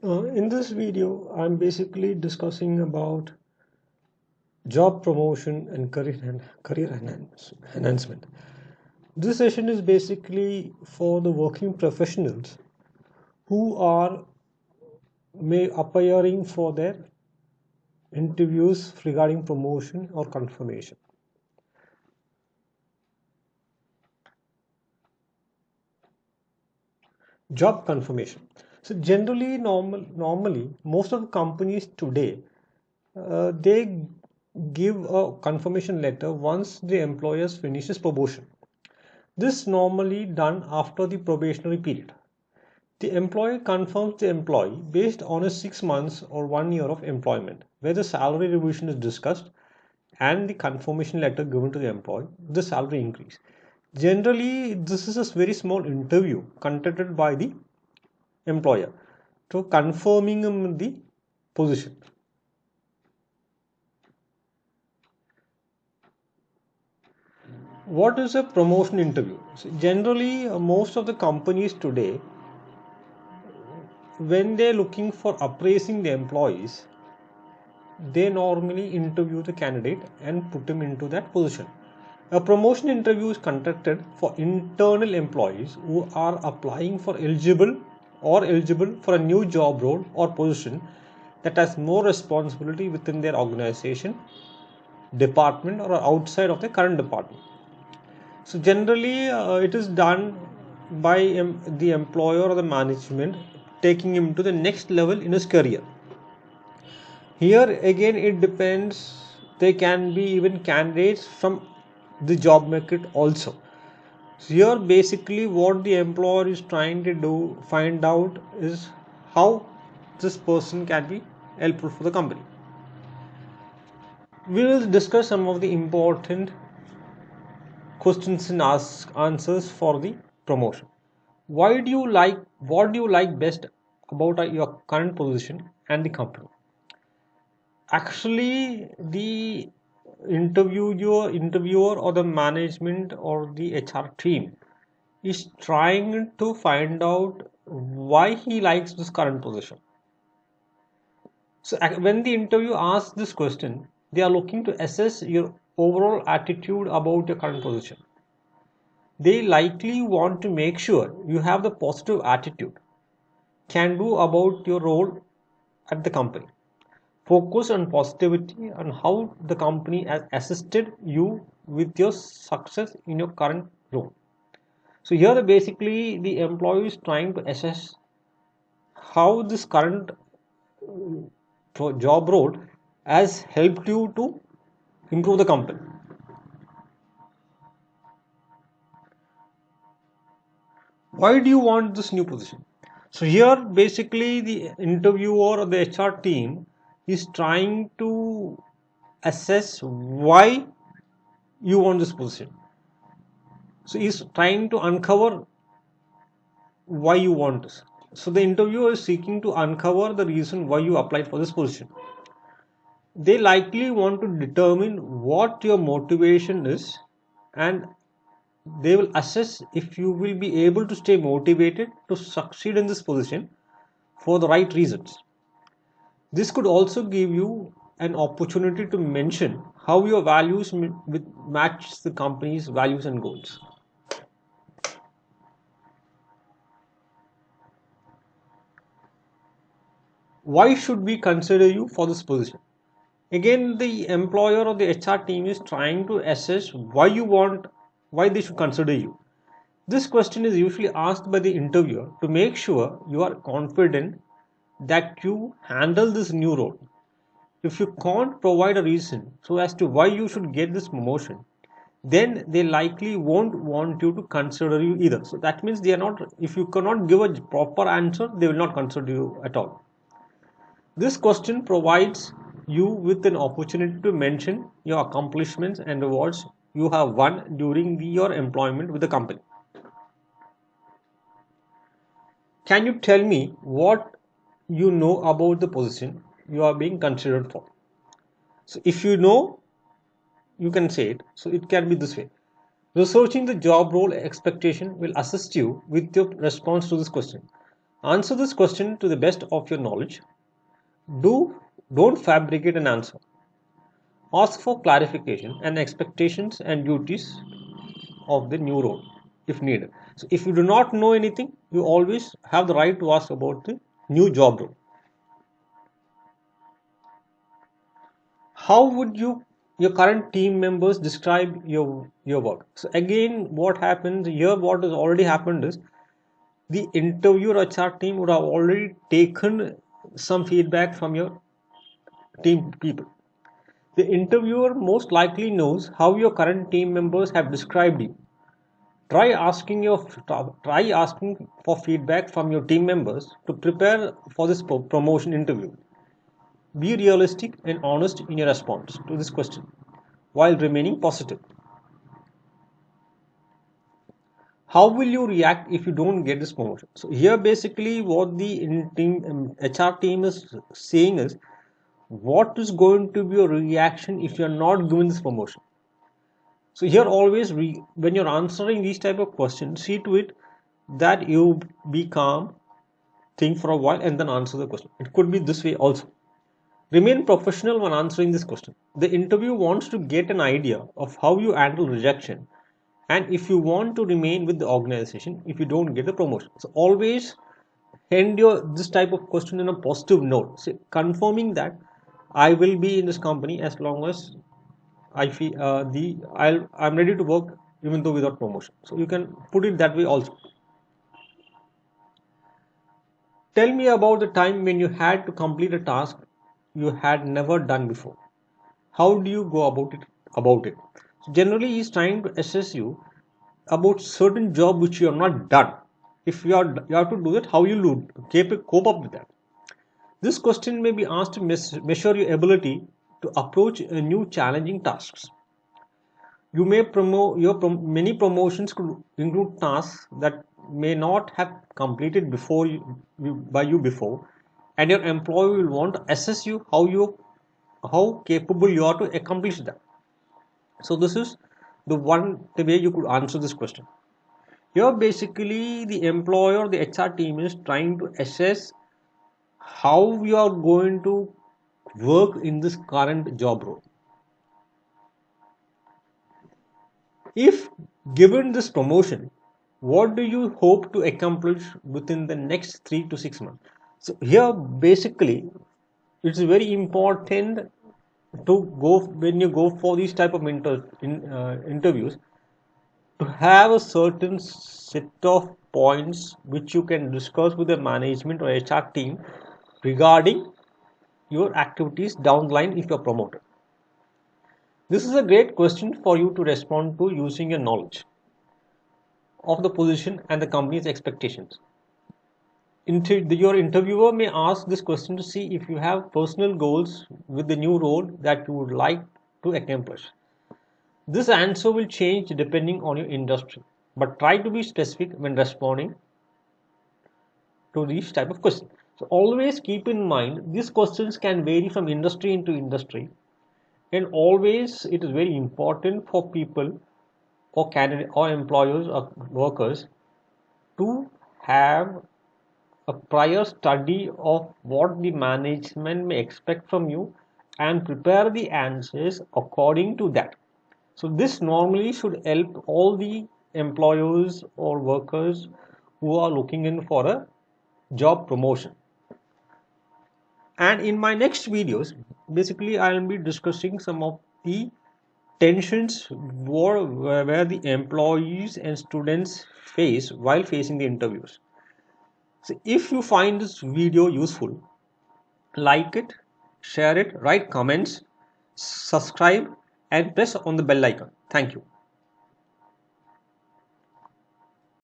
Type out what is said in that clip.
In this video, I'm basically discussing about job promotion and enhancement. This session is basically for the working professionals who are may appearing for their interviews regarding promotion or confirmation. Job confirmation. So generally, normally, most of the companies today they give a confirmation letter once the employer finishes promotion. This normally done after the probationary period. The employer confirms the employee based on a 6 months or 1 year of employment, where the salary revision is discussed and the confirmation letter given to the employee, the salary increase. Generally, this is a very small interview conducted by the employer to confirming him the position. What is a promotion interview? So generally, most of the companies today, when they're looking for appraising the employees, they normally interview the candidate and put him into that position. A promotion interview is conducted for internal employees who are applying for eligible for a new job role or position that has more responsibility within their organization, department, or outside of the current department. So generally, it is done by the employer or the management taking him to the next level in his career. Here again, it depends. They can be even candidates from the job market also. So here, basically, what the employer is trying to do, find out is how this person can be helpful for the company. We will discuss some of the important questions and answers for the promotion. What do you like best about your current position and the company? Actually, the interviewer or the management or the HR team is trying to find out why he likes this current position. So when the interview asks this question, they are looking to assess your overall attitude about your current position. They likely want to make sure you have the positive attitude, can do about your role at the company. Focus on positivity and how the company has assisted you with your success in your current role. So here basically the employee is trying to assess how this current job role has helped you to improve the company. Why do you want this new position? So here basically the interviewer or the HR team is trying to assess why you want this position. So he's trying to uncover why you want this. So the interviewer is seeking to uncover the reason why you applied for this position. They likely want to determine what your motivation is, and they will assess if you will be able to stay motivated to succeed in this position for the right reasons. This could also give you an opportunity to mention how your values match the company's values and goals. Why should we consider you for this position? Again, the employer or the HR team is trying to assess why they should consider you. This question is usually asked by the interviewer to make sure you are confident that you handle this new role. If you can't provide a reason so as to why you should get this promotion, then they likely won't want you to consider you either. So that means they are not, if you cannot give a proper answer, they will not consider you at all. This question provides you with an opportunity to mention your accomplishments and rewards you have won during your employment with the company. Can you tell me what you know about the position you are being considered for? So if you know, you can say it. So it can be this way. Researching the job role expectation will assist you with your response to this question. Answer this question to the best of your knowledge. Don't fabricate an answer. Ask for clarification and expectations and duties of the new role if needed. So if you do not know anything, you always have the right to ask about the new job role. How would your current team members describe your work? So again, what happens here, what has already happened is the interviewer HR team would have already taken some feedback from your team people. The interviewer most likely knows how your current team members have described you. Try asking for feedback from your team members to prepare for this promotion interview. Be realistic and honest in your response to this question while remaining positive. How will you react if you don't get this promotion? So here basically what the HR team is saying is, what is going to be your reaction if you are not given this promotion? So here always when you're answering these type of questions, see to it that you be calm, think for a while and then answer the question. It could be this way also. Remain professional when answering this question. The interview wants to get an idea of how you handle rejection and if you want to remain with the organization if you don't get the promotion. So always end this type of question in a positive note, confirming that I will be in this company as long as I feel I'm ready to work even though without promotion. So you can put it that way also. Tell me about the time when you had to complete a task you had never done before. How do you go about it? So generally he's trying to assess you about certain job which you have not done. If you have to do that, how you cope up with that. This question may be asked to measure your ability to approach new challenging tasks. You may many promotions could include tasks that may not have completed by you before, and your employer will want to assess you how capable you are to accomplish that. So this is the way you could answer this question. Here basically the employer, the HR team is trying to assess how you are going to work in this current job role. If given this promotion, what do you hope to accomplish within the next 3 to 6 months? So here basically it's very important to go when you go for these type of interviews to have a certain set of points which you can discuss with the management or HR team regarding your activities down the line if you are promoted. This is a great question for you to respond to using your knowledge of the position and the company's expectations. Your interviewer may ask this question to see if you have personal goals with the new role that you would like to accomplish. This answer will change depending on your industry, but try to be specific when responding to these type of questions. So always keep in mind these questions can vary from industry into industry, and always it is very important for people or candidate or employers or workers to have a prior study of what the management may expect from you and prepare the answers according to that. So this normally should help all the employers or workers who are looking in for a job promotion. And in my next videos, basically I will be discussing some of the tensions where the employees and students face while facing the interviews. So if you find this video useful, like it, share it, write comments, subscribe and press on the bell icon. Thank you.